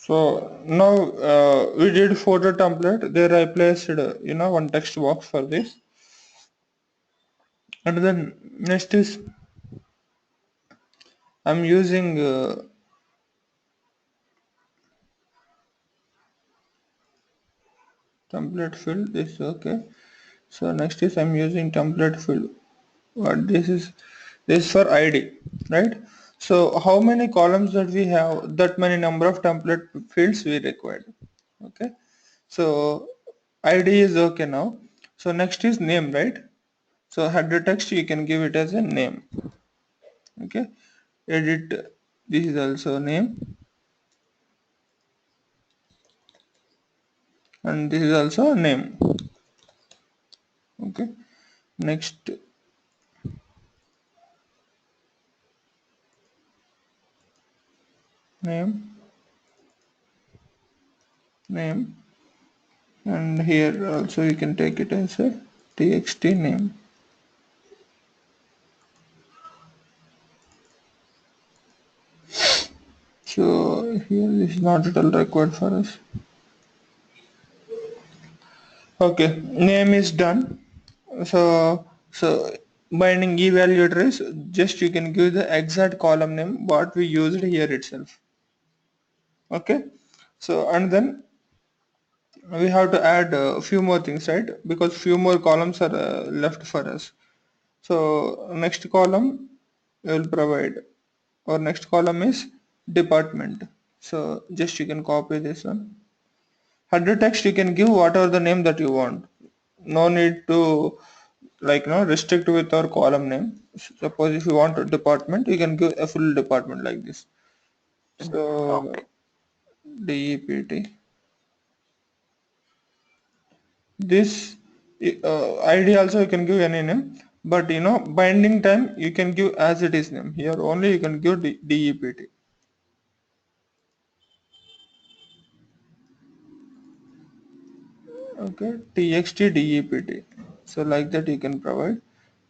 So now we did photo template. There I placed one text box for this, and then next is I'm using template field. This okay. So next is I'm using template field. What this is for ID, right? So how many columns that we have, that many number of template fields we required. Okay. So ID is okay now. So next is name, right? So header text you can give it as a name. Okay. Edit, this is also name, and this is also a name. Okay. Next, name, name, and here also you can take it as a txt name. So here this is not at all required for us. Okay, name is done. So binding evaluator is just you can give the exact column name what we used here itself. Okay, so and then we have to add a few more things, right? Because few more columns are left for us. So next column we will provide, or next column is department. So just you can copy this one. Header text you can give whatever the name that you want. No need to restrict with our column name. Suppose if you want a department, you can give a full department like this. So Okay. DEPT. This ID also you can give any name, but binding time you can give as it is name. Here only you can give DEPT. Okay, txt dept. So like that you can provide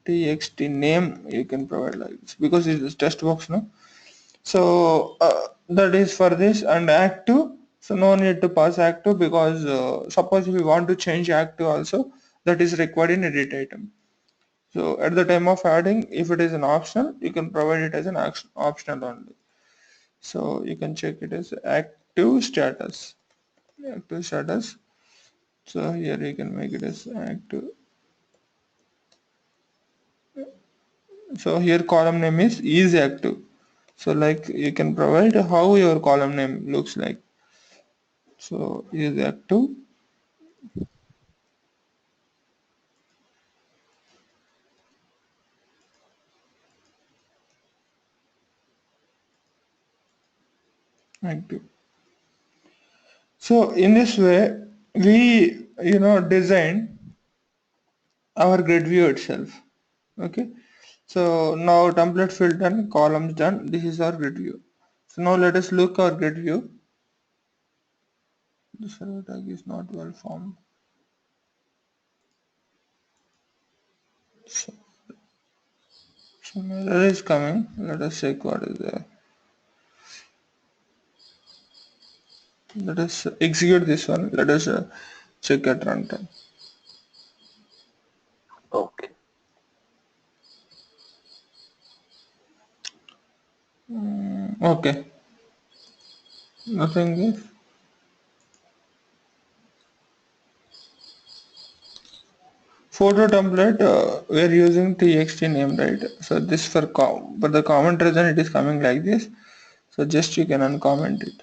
txt name, you can provide like this because it is text box, no? So that is for this. And active, so no need to pass active because suppose if you want to change active also, that is required in edit item. So at the time of adding, if it is an optional, you can provide it as an optional only. So you can check it as active status. Active status. So here you can make it as active. So here column name is active. So like you can provide how your column name looks like. So is active, active. So in this way we design our grid view itself. Okay. So now template field done, columns done. This is our grid view. So now let us look our grid view. The server tag is not well formed. So, some error is coming. Let us check what is there. Let us execute this one. Let us check at runtime. Okay. Okay. Nothing is. Photo template, we are using txt name, right? So this for but the comment reason it is coming like this. So just you can uncomment it.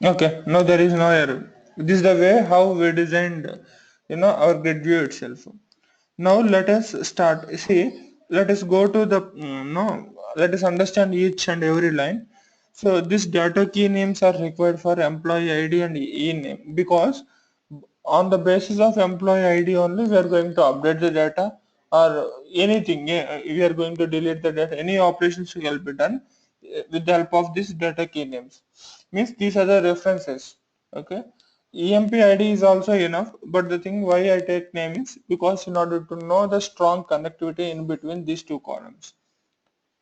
Okay, no, there is no error. This is the way how we designed, our grid view itself. Now let us start. See, let us go to the no. Let us understand each and every line. So this data key names are required for employee ID and e name because on the basis of employee ID only we are going to update the data. or anything. We are going to delete the data. Any operations will be done with the help of this data key names. Means these are the references. Okay. EMP ID is also enough, but the thing why I take name is because in order to know the strong connectivity in between these two columns.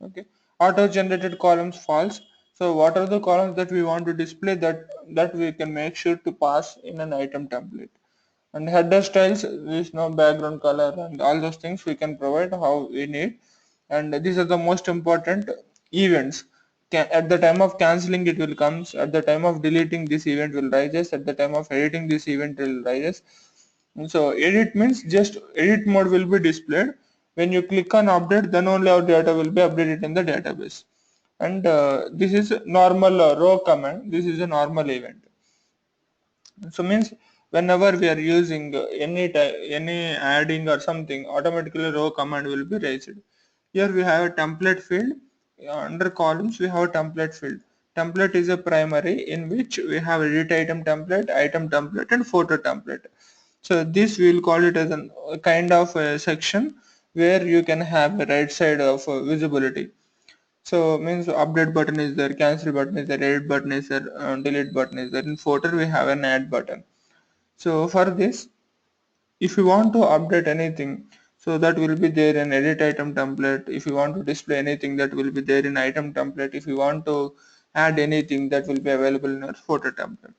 Okay. Auto generated columns false. So what are the columns that we want to display, that we can make sure to pass in an item template. And header styles, there is no background color and all those things we can provide how we need. And these are the most important events. At the time of cancelling it will comes, at the time of deleting this event will rises, at the time of editing this event will rises. And so edit means just edit mode will be displayed. When you click on update, then only our data will be updated in the database. And this is normal row command. This is a normal event. So means whenever we are using any adding or something, automatically row command will be raised. Here we have a template field. Under columns we have a template field. Template is a primary in which we have edit item template and photo template. So this we will call it as a kind of a section where you can have the right side of visibility. So means update button is there, cancel button is there, edit button is there, delete button is there. In footer we have an add button. So for this, if you want to update anything, so that will be there in edit item template. If you want to display anything, that will be there in item template. If you want to add anything, that will be available in your photo template.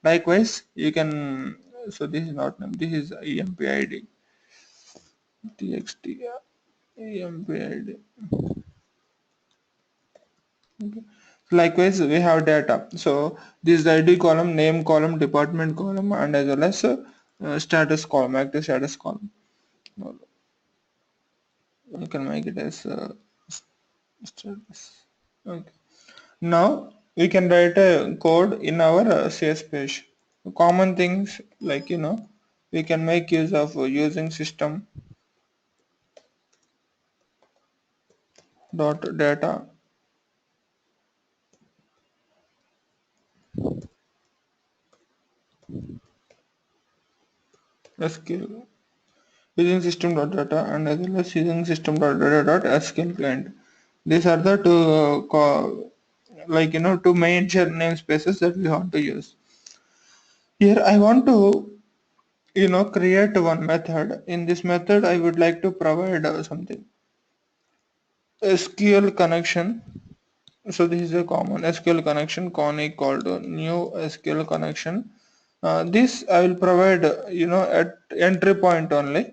Likewise, you can, so this is not name, this is EMPID, txt, EMPID. Okay. Likewise, we have data. So this is the ID column, name column, department column, and as well as status column, active status column. You can make it as status. Okay. Now we can write a code in our CS page. Common things like we can make use of using system dot data SQL using system dot data and as well as using system dot data dot SQL client. These are the two two major namespaces that we want to use. Here I want to create one method. In this method I would like to provide something SQL connection. So this is a common SQL connection con equal to new SQL connection. This I will provide at entry point only.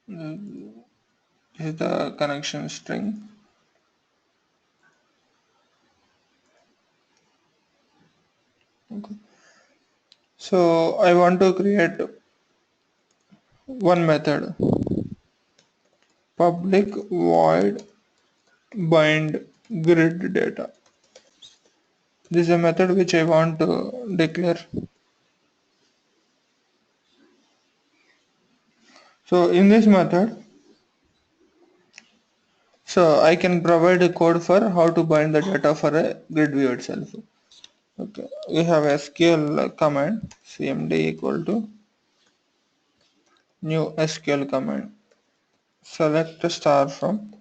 This is the connection string. Okay. So I want to create one method, public void bind grid data. This is a method which I want to declare. So in this method, so I can provide a code for how to bind the data for a grid view itself. Okay, we have SQL command cmd equal to new SQL command. Select a star from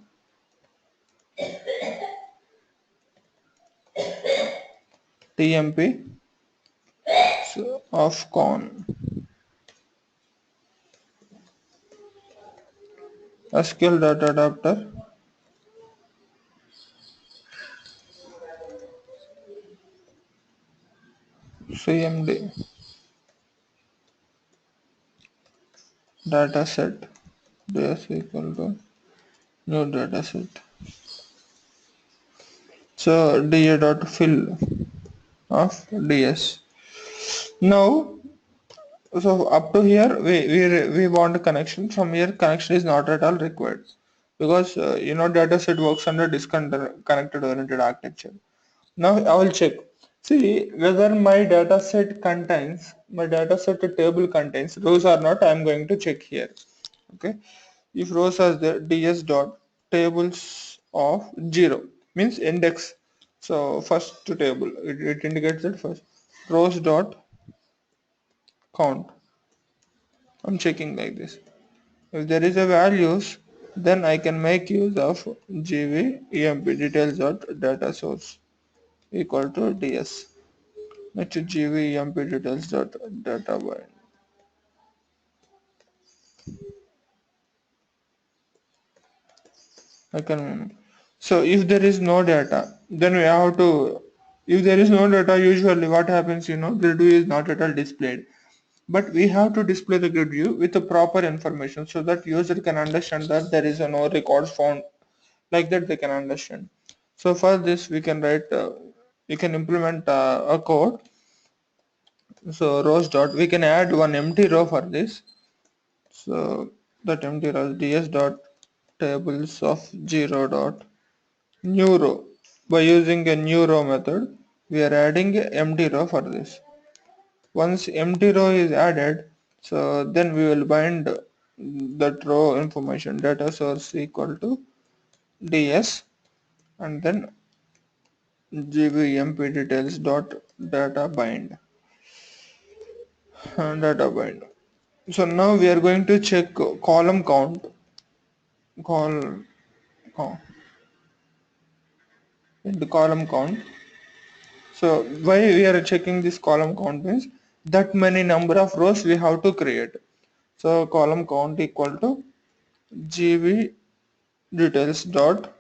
TMP of con SQL data adapter cmd data set ds equal to new data set. So da dot fill of ds. Now so up to here we want a connection. From here connection is not at all required because data set works under disconnected oriented architecture. Now I will check, see whether my data set table contains rows or not. I am going to check here. Okay, if rows are there, ds dot tables of 0 means index. So first to table, it indicates that first rows dot count. I'm checking like this. If there is a values, then I can make use of gv emp details dot data source equal to ds. Next gv emp details dot data bind. I can. So if there is no data, then we have to. If there is no data, usually what happens, grid view is not at all displayed. But we have to display the grid view with the proper information so that user can understand that there is a no records found. Like that they can understand. So for this we can write. We can implement a code. So rows dot. We can add one empty row for this. So that empty row is ds dot tables of 0 dot new row. By using a new row method, we are adding a empty row for this. Once empty row is added, so then we will bind that row information data source equal to ds and then gvmp details dot data bind data bind. So now we are going to check column count call count in the column count. So why we are checking this column count means that many number of rows we have to create. So column count equal to gv details dot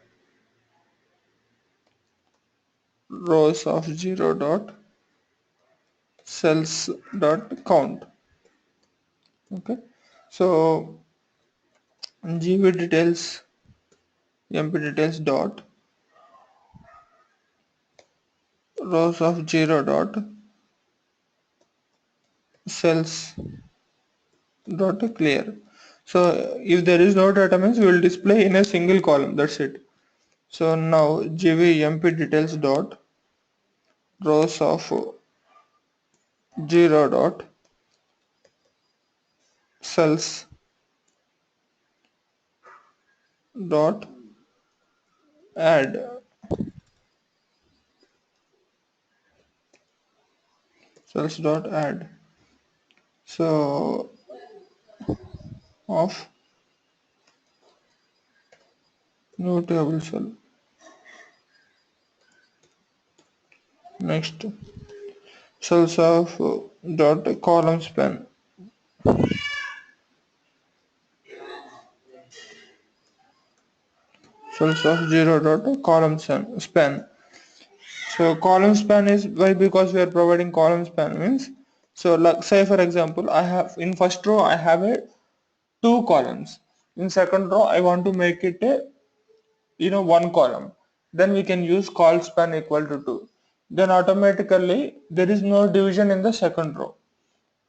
rows of 0 dot cells dot count. Okay. So gv details mp details dot rows of 0 dot cells dot clear. So if there is no data means we will display in a single column. That's it. So now gvmp details dot rows of 0 dot cells dot add cells dot add. So of new table cell. Next cells of dot column span. Cells of 0 dot column span. So column span is why, because we are providing column span means, so like say for example I have in first row I have a two columns. In second row I want to make it a one column. Then we can use col span equal to 2. Then automatically there is no division in the second row.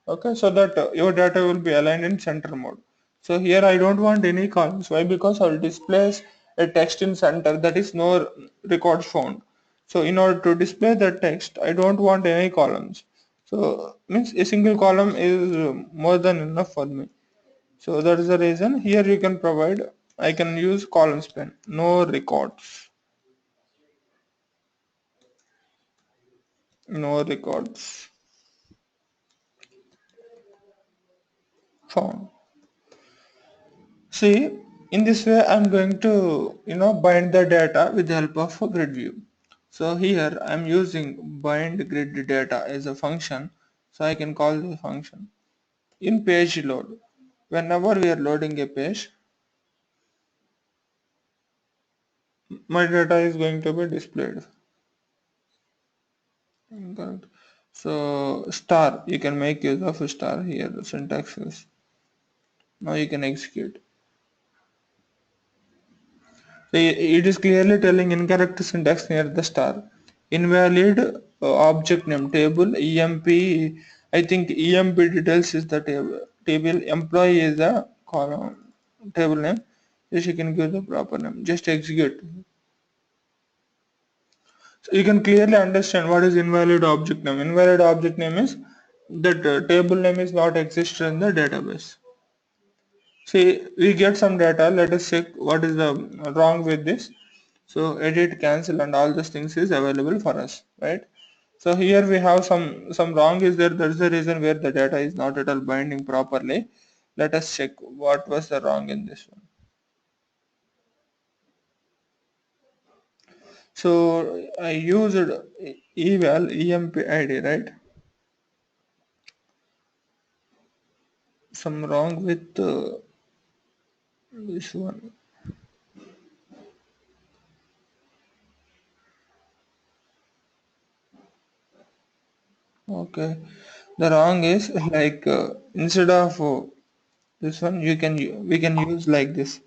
Okay, so that your data will be aligned in center mode. So here I don't want any columns. Why? Because I will display a text in center, that is no records found. So in order to display that text, I don't want any columns. So means a single column is more than enough for me. So that is the reason here you can provide, I can use column span, no records, no records found. See, in this way I'm going to bind the data with the help of a grid view. So here I'm using bind grid data as a function, so I can call the function. In page load, whenever we are loading a page, my data is going to be displayed. Correct. So star, you can make use of a star here. The syntax is, now you can execute. It is clearly telling incorrect syntax near the star. Invalid object name table emp. I think emp details is the table. Table employee is the column table name. Yes, you can give the proper name. Just execute. So you can clearly understand what is invalid object name. Invalid object name is that table name is not existed in the database. See, we get some data. Let us check what is the wrong with this. So edit, cancel and all these things is available for us, right? So here we have some wrong is there. That's the reason where the data is not at all binding properly. Let us check what was the wrong in this one. So I used eval emp id, right? Some wrong with this one. Okay, the wrong is like instead of this one, we can use like this.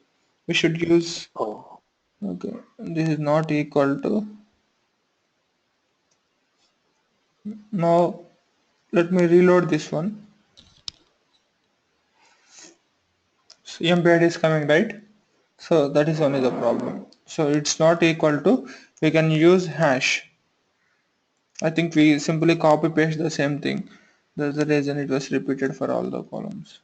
We should use, Oh, okay, this is not equal to. Now let me reload this one. So embedded is coming, right? So that is only the problem. So it's not equal to, we can use hash. I think we simply copy paste the same thing. That's the reason it was repeated for all the columns.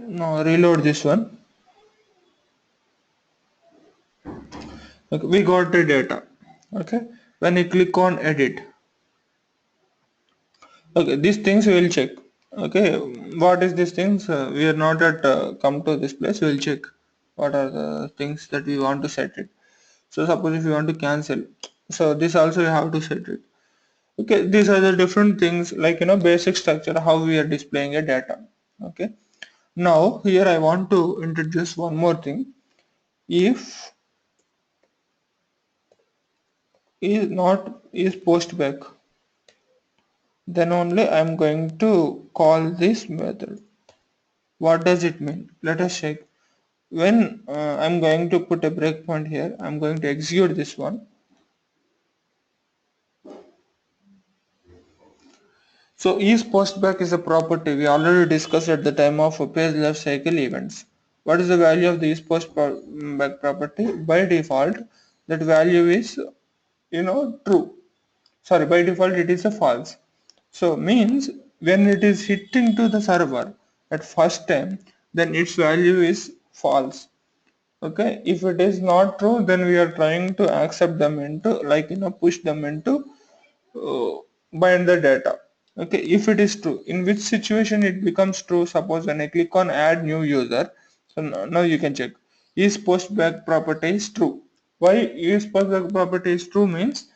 Now reload this one. Okay, we got the data. Okay, when you click on edit, okay, these things we will check. Okay, what is these things? We are not at come to this place. We will check what are the things that we want to set it. So suppose if you want to cancel, so this also you have to set it. Okay, these are the different things, like basic structure how we are displaying a data. Okay, now here I want to introduce one more thing. If is not is postback, then only I am going to call this method. What does it mean? Let us check. When I'm going to put a breakpoint here, I'm going to execute this one. So is postback is a property we already discussed at the time of page life cycle events. What is the value of the is postback property? By default, that value is true. Sorry, by default it is a false. So means when it is hitting to the server at first time, then its value is false. Okay, if it is not true, then we are trying to accept them into, like push them into uh, bind the data. Okay, if it is true, in which situation it becomes true? Suppose when I click on add new user, so now you can check is postback property is true. Why is postback property is true means,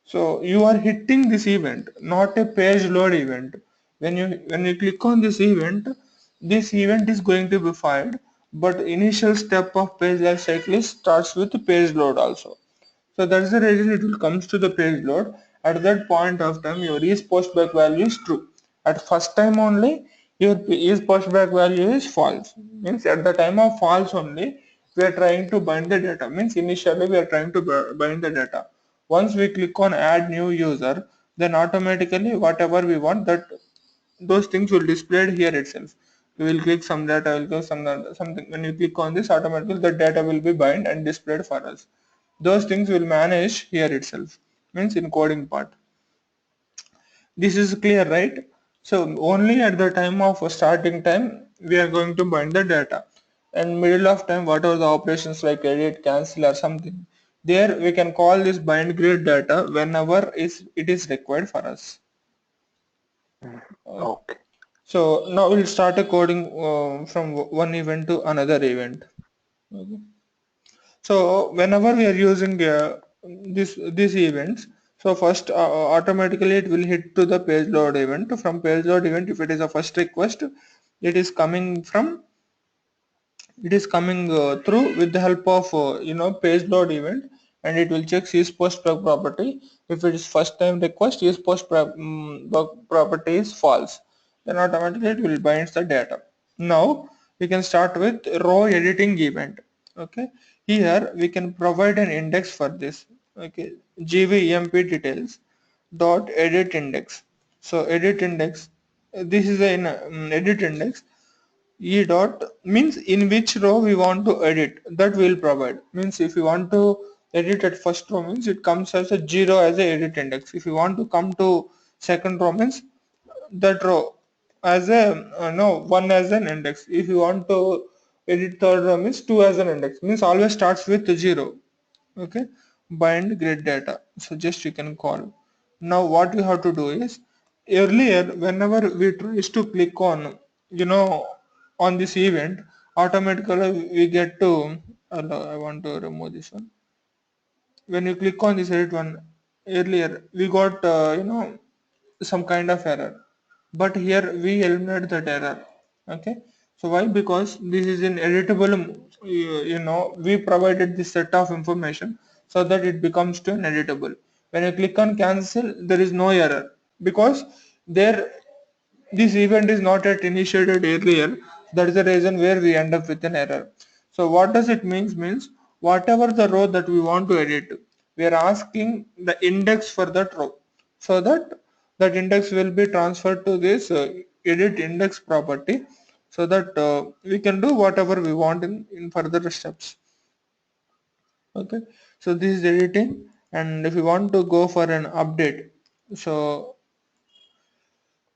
so you are hitting this event, not a page load event. When you click on this event is going to be fired, but initial step of page life cycle starts with page load also. So that's the reason it will comes to the page load. At that point of time, your is postback value is true. At first time only, your is postback value is false. Means at the time of false only, we are trying to bind the data. Means initially we are trying to bind the data. Once we click on add new user, then automatically whatever we want, that those things will display here itself. We will click some data, will go something. When you click on this, automatically the data will be bind and displayed for us. Those things will manage here itself. Means in coding part. This is clear, right? So only at the time of starting time we are going to bind the data, and middle of time whatever the operations like edit, cancel or something, there we can call this bind grid data whenever it is required for us. mm, okay. So now we'll start a coding from one event to another event. Okay. So whenever we are using these events, so first automatically it will hit to the page load event. From page load event, if it is a first request, it is coming from it is coming through with the help of page load event, and it will check use post property. If it is first time request, use post property is false, then automatically it will bind the data. Now we can start with row editing event. Okay, here we can provide an index for this. Okay, gvemp details dot edit index. So edit index, this is an edit index. E dot means in which row we want to edit, that will provide. Means if you want to edit at first row, means it comes as a 0 as a edit index. If you want to come to Second row means that row as a no, one as an index. If you want to edit third row means two as an index, means always starts with 0. Okay, bind grid data, so just you can call. Now what we have to do is, earlier whenever we tries to click on, you know, on this event, automatically we get to I want to remove this one. When you click on this edit one, earlier we got some kind of error, but here we eliminate that error. Okay, so why? Because this is an editable, we provided this set of information so that it becomes to an editable. When you click on cancel, there is no error, because there, this event is not yet initiated earlier. That is the reason where we end up with an error. So what does it means whatever the row that we want to edit, we are asking the index for that row, so that that index will be transferred to this edit index property, so that we can do whatever we want in further steps. Okay, so this is editing. And if you want to go for an update, so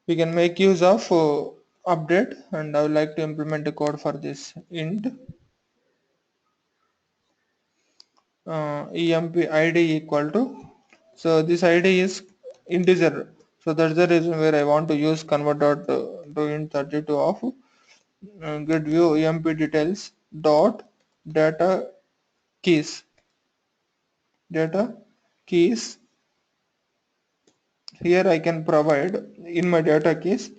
we can make use of update, and I would like to implement a code for this int emp id equal to, so this id is integer, so that's the reason where I want to use convert dot to int 32 of grid view emp details dot data keys. Data keys, here I can provide in my data keys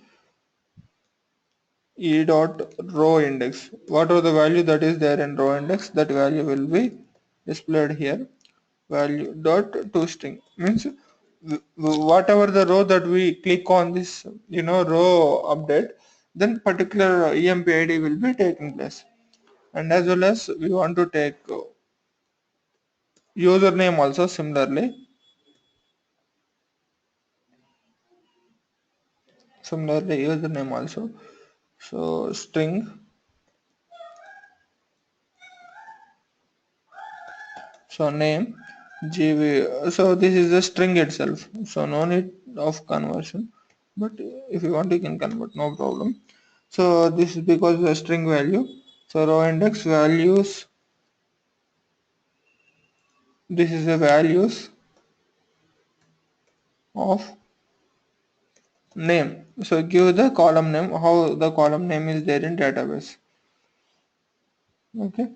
e dot row index. What are the value that is there in row index, that value will be displayed here. Value dot to string means whatever the row that we click on this, row update, then particular emp id will be taking place. And as well as we want to take username also, similarly username also. So string, so name gv, so this is the string itself, so no need of conversion, but if you want you can convert, no problem. So this is because the string value, so row index values, this is the values of name, so give the column name, how the column name is there in database. Okay,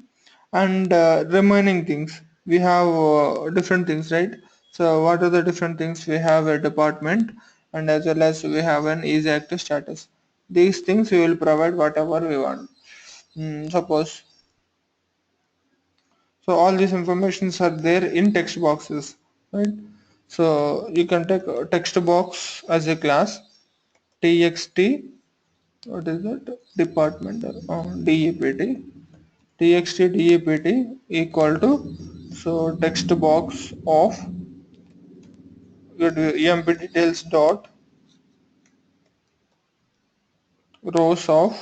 and remaining things we have different things, right? So what are the different things? We have a department, and as well as we have an easy active status. These things we will provide whatever we want. Suppose, so all these informations are there in text boxes, right? So you can take a text box as a class, txt, what is that, department, dept, txt dept equal to, so text box of emp details dot rows of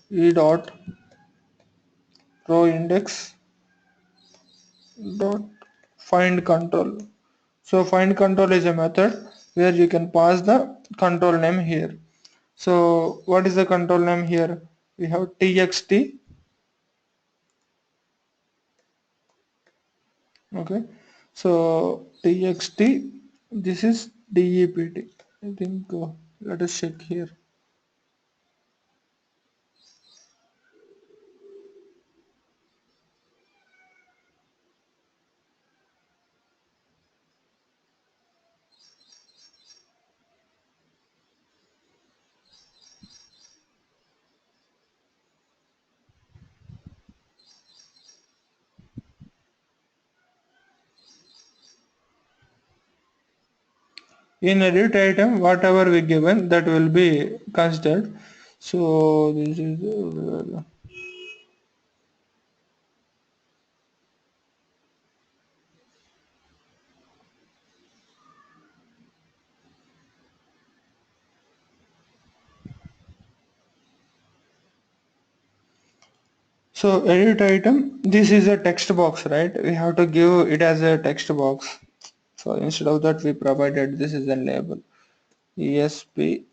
e dot row index dot find control. So find control is a method where you can pass the control name here. So what is the control name here? We have txt. Okay, so txt, this is dept. I think let us check here. In edit item, whatever we given, that will be considered. So this is so edit item, this is a text box, right? We have to give it as a text box. So instead of that we provided this is a label. ESP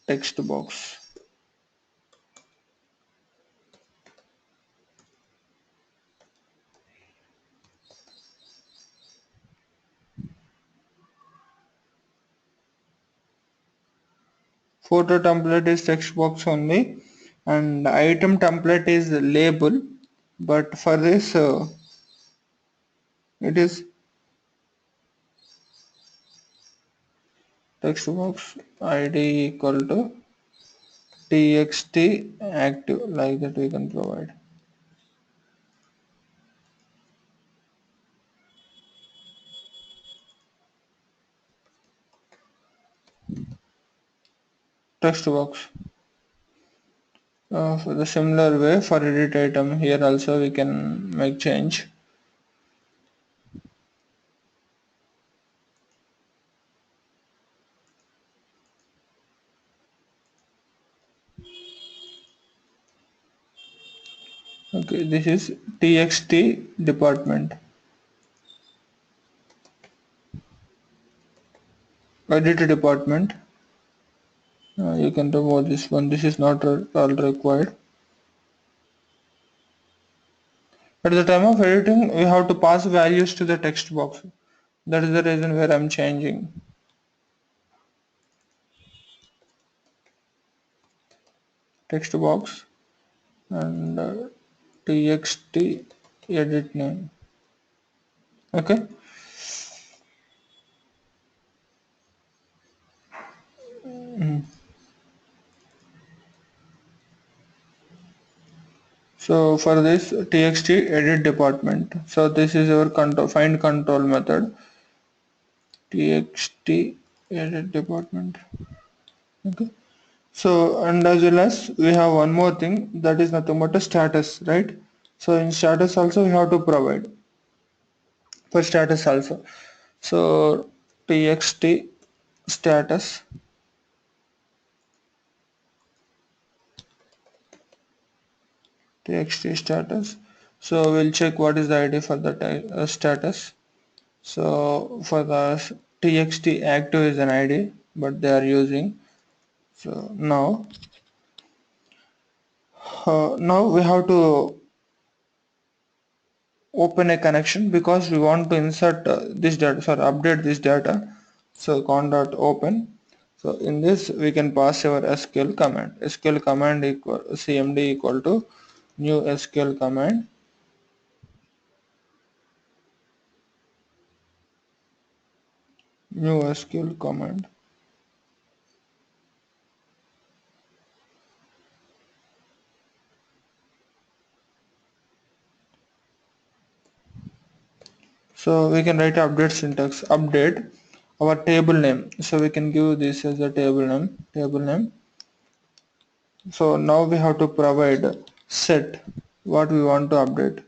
text box. Photo template is text box only, and item template is label, but for this it is text box id equal to txt active, like that we can provide. Text box. For the similar way for edit item, here also we can make change. Okay, this is txt department. Edit department. You can remove this one. This is not all required. At the time of editing, we have to pass values to the text box. That is the reason where I'm changing. Text box and txt edit name. Okay. So for this txt edit department, so this is our control, find control method. Txt edit department. Okay. So, and as well as we have one more thing, that is nothing but a status, right? So in status also we have to provide for status also. So txt status, txt status. So we'll check what is the ID for the status. So for the txt active is an ID, but they are using. So now we have to open a connection because we want to insert this data, sorry, update this data. So con.open. So in this we can pass our SQL command. SQL command equal cmd equal to new SQL command. New SQL command. So we can write update syntax, update our table name. So we can give this as a table name. So now we have to provide set what we want to update.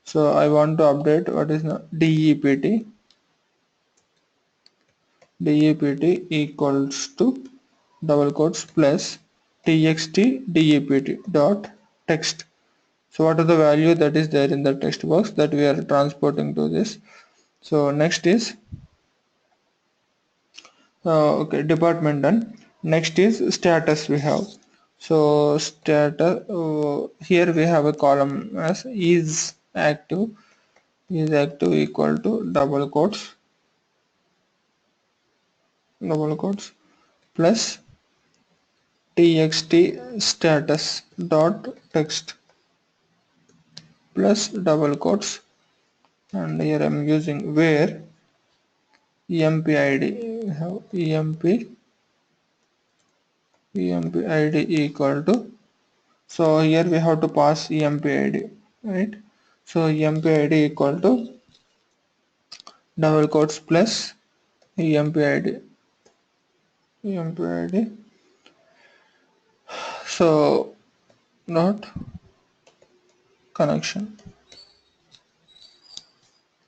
So I want to update what is now dept equals to double quotes plus txt dept dot text. So what are the value that is there in the text box that we are transporting to this. So next is okay, department done. Next is status we have. So status, here we have a column as is active equal to double quotes plus txt status dot text plus double quotes, and here I'm using where empid, we have empid equal to, so here we have to pass empid, right? So empid equal to double quotes plus empid, so not connection.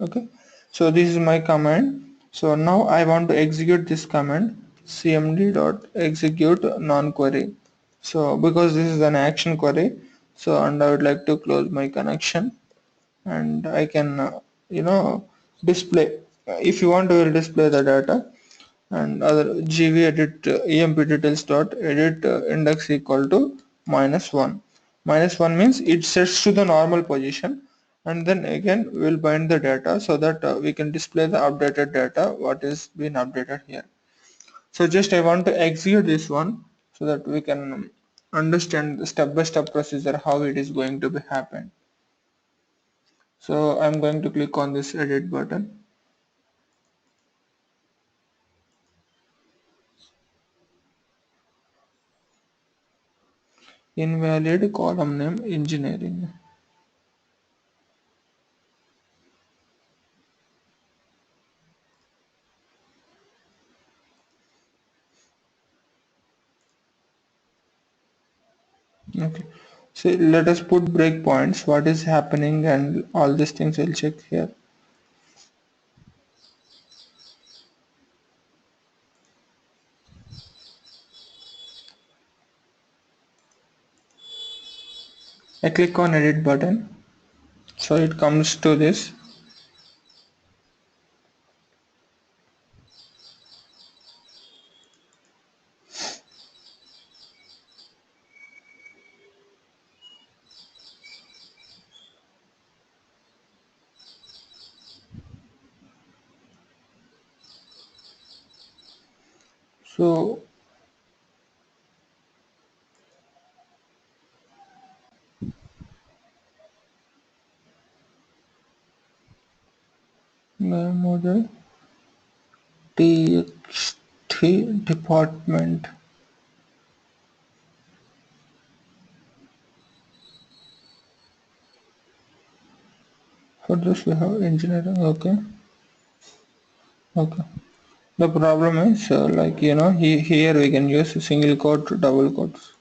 Okay, so this is my command. So now I want to execute this command, cmd dot execute non-query. So because this is an action query, so and I would like to close my connection, and I can display, if you want to will display the data. and other gv edit emp details dot edit index equal to -1. -1 means it sets to the normal position, and then again we'll bind the data so that we can display the updated data what is being updated here. So just I want to execute this one so that we can understand the step-by-step procedure how it is going to be happen. So I'm going to click on this edit button. Invalid column name engineering. Okay. So let us put breakpoints. What is happening and all these things we'll check here. I click on edit button. So it comes to this. So the model txt department. For this we have engineering. Okay. Okay. The problem is like here we can use single quote, double quotes.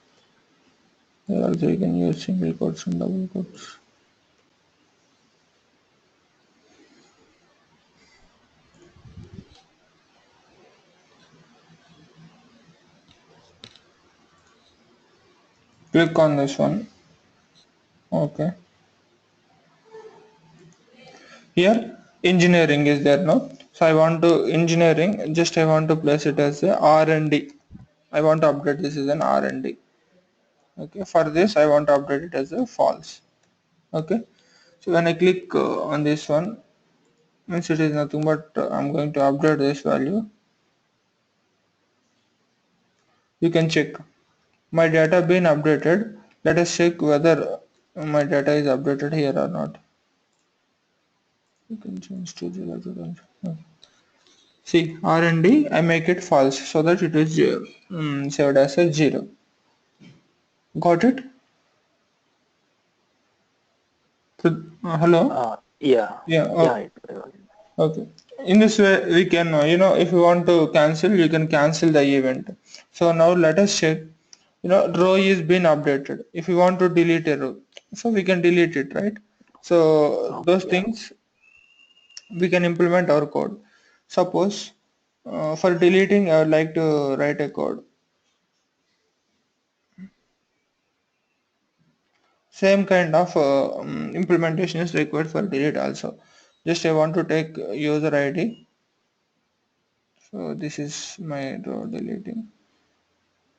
Here also you can use single quotes and double quotes. Click on this one. Okay. Here engineering is there now. So I want to engineering. Just I want to place it as a R&D. I want to update this as an R&D. Okay. For this I want to update it as a false. Okay. So when I click on this one, means it is nothing but I'm going to update this value. You can check my data been updated. Let us check whether my data is updated here or not. You can change to 0 to 1. Okay. See R&D I make it false so that it is saved as a 0. Got it? So, hello? Yeah, Yeah, yeah, okay. In this way, we can, if you want to cancel, you can cancel the event. So now let us check, row is been updated. If you want to delete a row, so we can delete it, right? So those yeah. things we can implement our code. Suppose for deleting, I would like to write a code. Same kind of implementation is required for delete also. Just I want to take user ID. So this is my row deleting.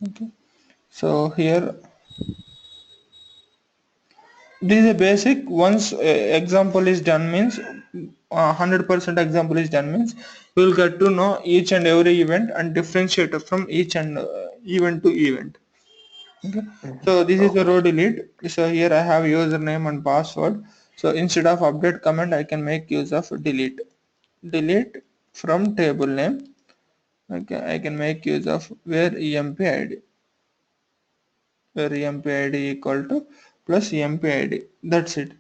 Okay. So here this is a basic. Once example is done means 100% example is done means you will get to know each and every event and differentiate from each and event to event. Okay. So this is the row Okay. delete. So here I have username and password. So instead of update command I can make use of delete. Delete from table name. Okay, I can make use of where emp id, where emp id equal to plus emp id. That's it.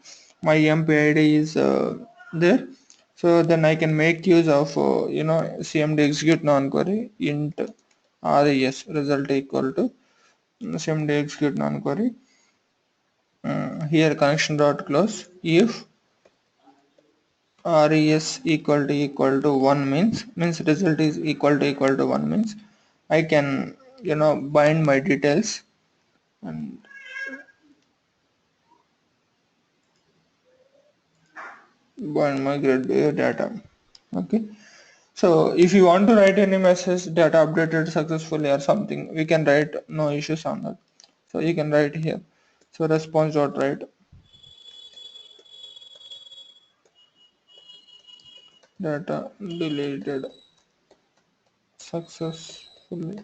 My emp id is there. So then I can make use of cmd execute non-query int res result equal to cmd execute non-query. Here connection dot close if res equal to 1 means result is equal to 1 means I can bind my details and bind my grade data. Okay. So if you want to write any message data updated successfully or something, we can write no issues on that. So you can write here. So response dot write data deleted successfully.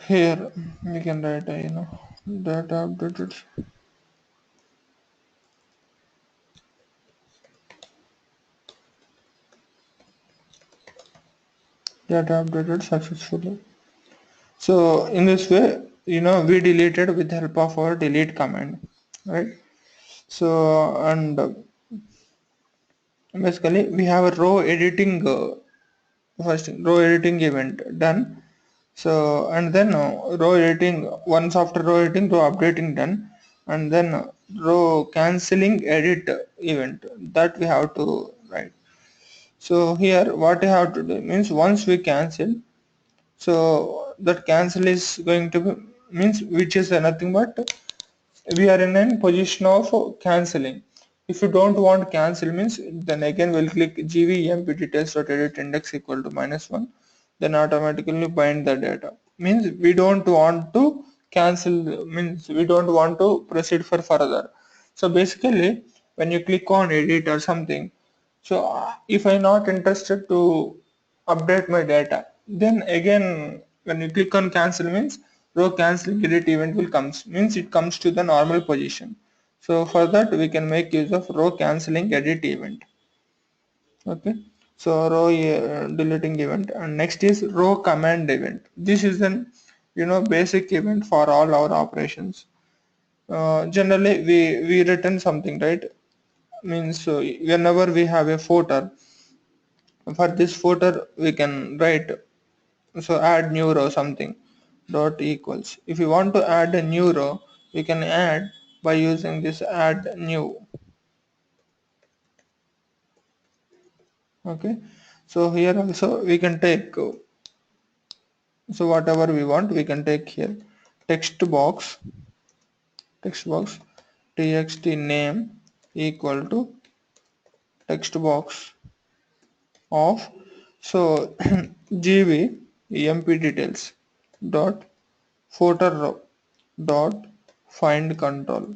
Here you can write data updated successfully. So in this way, we deleted with the help of our delete command, right? So and basically we have a row editing first row editing event done. So and then row editing, once after row editing, row updating done, and then row cancelling edit event that we have to write. So here what I have to do means once we cancel, so that cancel is going to be means which is nothing but we are in a position of cancelling. If you don't want cancel means then again we'll click gv test.edit index equal to -1, then automatically bind the data. Means we don't want to cancel, means we don't want to proceed for further. So basically when you click on edit or something, so if I'm not interested to update my data, then again when you click on cancel means row cancelling edit event will comes, means it comes to the normal position. So for that we can make use of row cancelling edit event. Okay, so row deleting event, and next is row command event. This is an basic event for all our operations. Generally we return something, right? Means whenever we have a footer, for this footer we can write, so add new row something dot equals. If you want to add a new row, we can add by using this add new. Okay, so here also we can take so whatever we want we can take here. Text box txt name equal to text box of, so gv emp details dot footer row dot find control.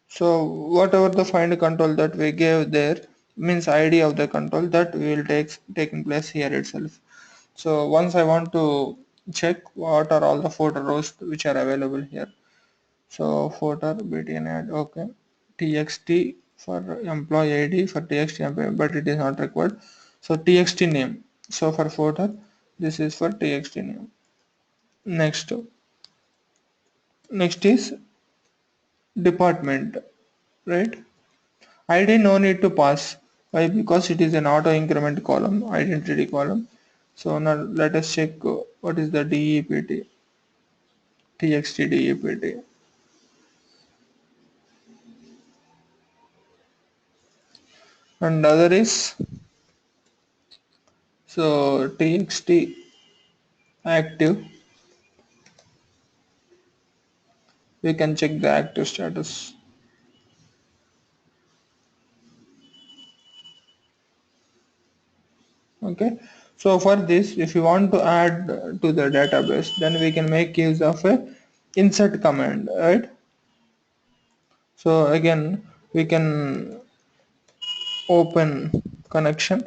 So whatever the find control that we gave there means id of the control that will taking place here itself. So once I want to check what are all the footer rows which are available here, so footer btn add, okay, txt for employee id for txt employee, but it is not required. So txt name, so for footer this is for txt name. Next is department, right? ID no need to pass. Why? Because it is an auto increment column, identity column. So now let us check what is the DEPT, TXT DEPT. And other is, so TXT active. We can check the active status. Okay. So for this, if you want to add to the database, then we can make use of a insert command, right? So again, we can open connection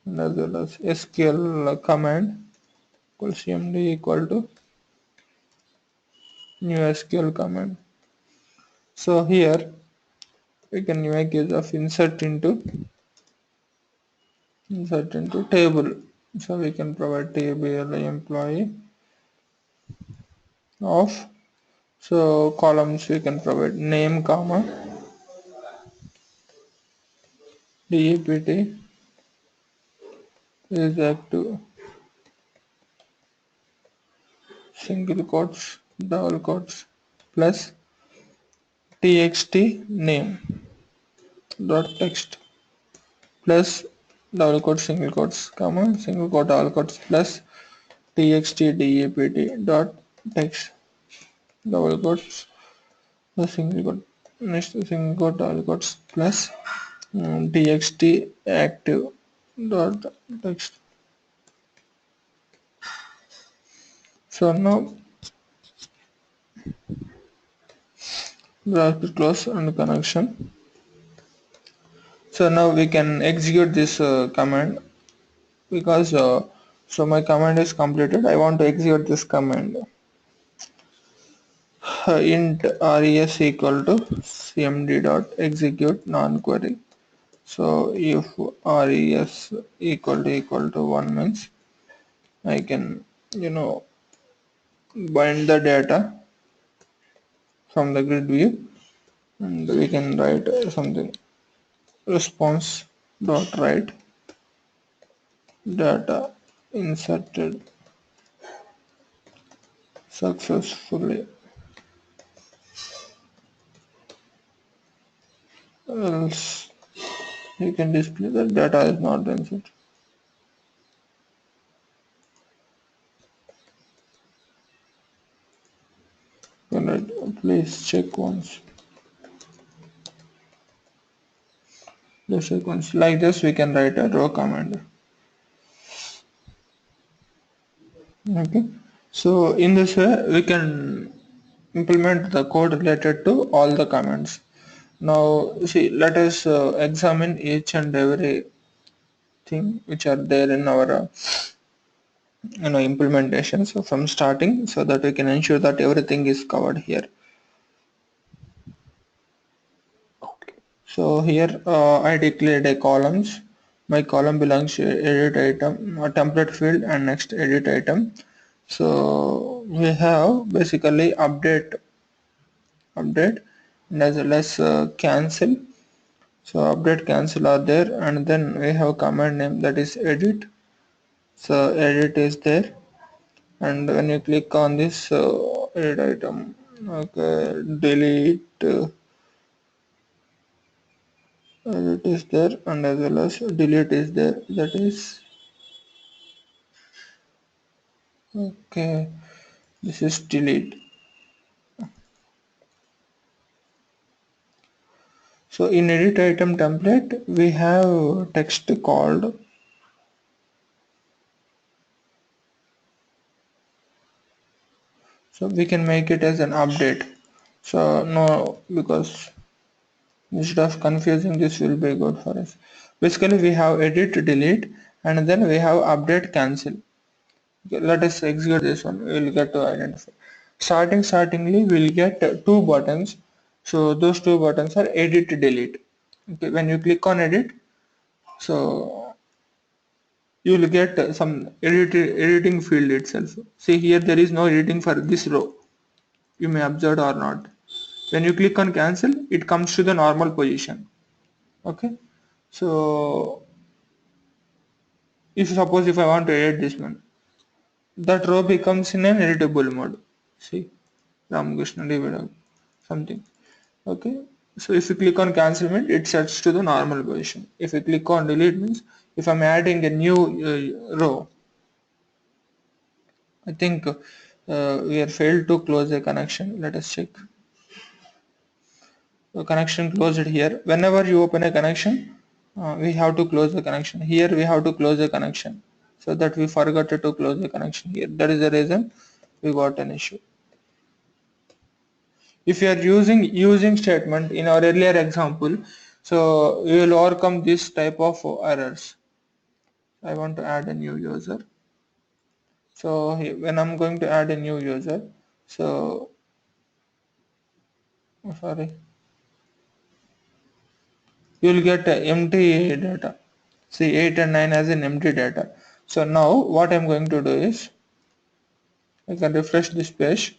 as well as SQL command equals cmd equal to new SQL command. So here we can make use of insert into table. So we can provide table employee of, so columns we can provide name comma dept is active single quotes double quotes plus txt name dot text plus double quotes single quotes comma single quote double quotes plus txt dept dot text. double quotes, the single quote, next single quote, double quotes plus txt active dot text. So now browser close and connection. So now we can execute this command because so my command is completed. I want to execute this command. Int res equal to cmd dot execute non-query. So if res equal to 1 means I can bind the data from the grid view, and we can write something response dot write data inserted successfully, else you can display that data is not inserted. Please check once. Let's check once. Like this we can write a row command. Okay. So in this way we can implement the code related to all the commands. Now see, let us examine each and every thing which are there in our implementation. So from starting, so that we can ensure that everything is covered here. Okay. So here I declared a columns. My column belongs to edit item, a template field, and next edit item. So we have basically update and as well as cancel. So update cancel are there, and then we have command name, that is edit. So edit is there, and when you click on this edit item, okay, delete edit is there, and as well as delete is there, that is okay, this is delete. So in edit item template we have text called, so we can make it as an update. So no, because instead of confusing, this will be good for us. Basically we have edit delete, and then we have update cancel. Okay, let us execute this one. We will get to identify. Startingly we'll get two buttons. So those two buttons are edit delete. Okay, when you click on edit, so you will get some editing field itself. See here, there is no editing for this row. You may observe or not. When you click on cancel, it comes to the normal position. Okay, so if suppose if I want to edit this one, that row becomes in an editable mode. See, Ramakrishna David something. Okay, so if you click on cancelment, it sets to the normal position. If you click on delete means if I'm adding a new row, I think we are failed to close a connection. Let us check. The connection closed here. Whenever you open a connection, we have to close the connection. Here we have to close the connection. So that we forgot to close the connection here. That is the reason we got an issue. If you are using statement in our earlier example, so we will overcome this type of errors. I want to add a new user. So when I'm going to add a new user, so sorry, you will get empty data. See, 8 and 9 as an empty data. So now what I'm going to do is I can refresh this page.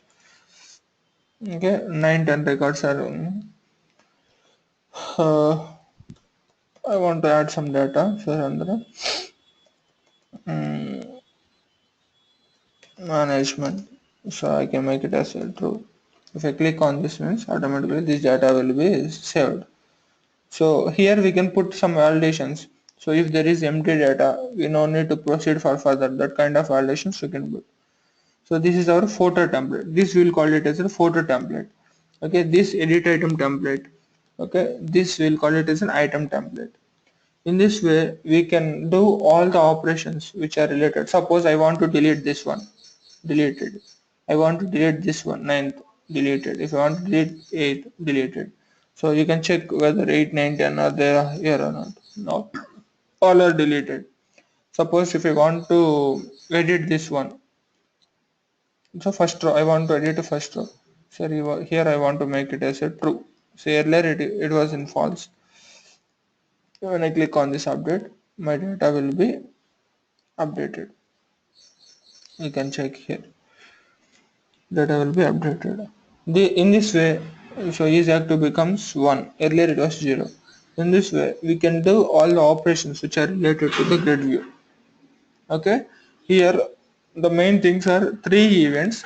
Okay, 9 10 records are uh, I want to add some data. So Sandra, management, so I can make it as true. If I click on this means automatically this data will be saved. So here we can put some validations. So if there is empty data, we no need to proceed for further. That kind of validations we can put. So this is our photo template. This we'll call it as a photo template. Okay, this edit item template. Okay, this we'll call it as an item template. In this way, we can do all the operations which are related. Suppose I want to delete this one, deleted. I want to delete this one, ninth, deleted. If I want to delete 8th, deleted. So you can check whether 8, 9, 10 are there here or not. No, all are deleted. Suppose if I want to edit this one, so first row, I want to edit the first row. So here I want to make it as a true. So earlier it was in false. When I click on this update, my data will be updated. You can check here, data will be updated. In this way, so is active becomes 1. Earlier it was 0. In this way we can do all the operations which are related to the grid view. Okay, here the main things are three events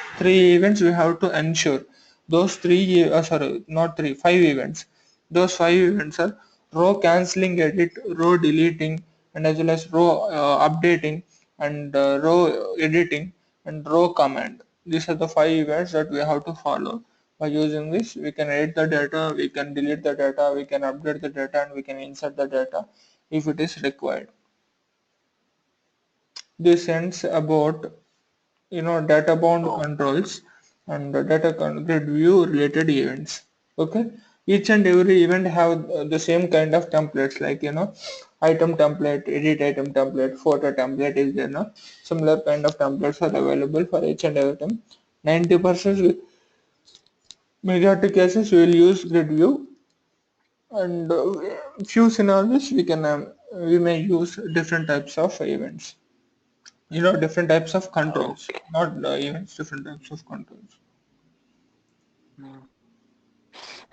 we have to ensure. Those sorry, not three, five events. Those five events are row cancelling edit, row deleting, and as well as row updating, and row editing, and row command. These are the five events that we have to follow. By using this, we can edit the data, we can delete the data, we can update the data, and we can insert the data if it is required. This ends about data bound Oh, controls and grid view related events. Okay, each and every event have the same kind of templates, like item template, edit item template, photo template is there. No, similar kind of templates are available for each and every time. 90% majority cases we will use grid view, and few scenarios we may use different types of events. Different types of controls, okay. not events, different types of controls. Mm.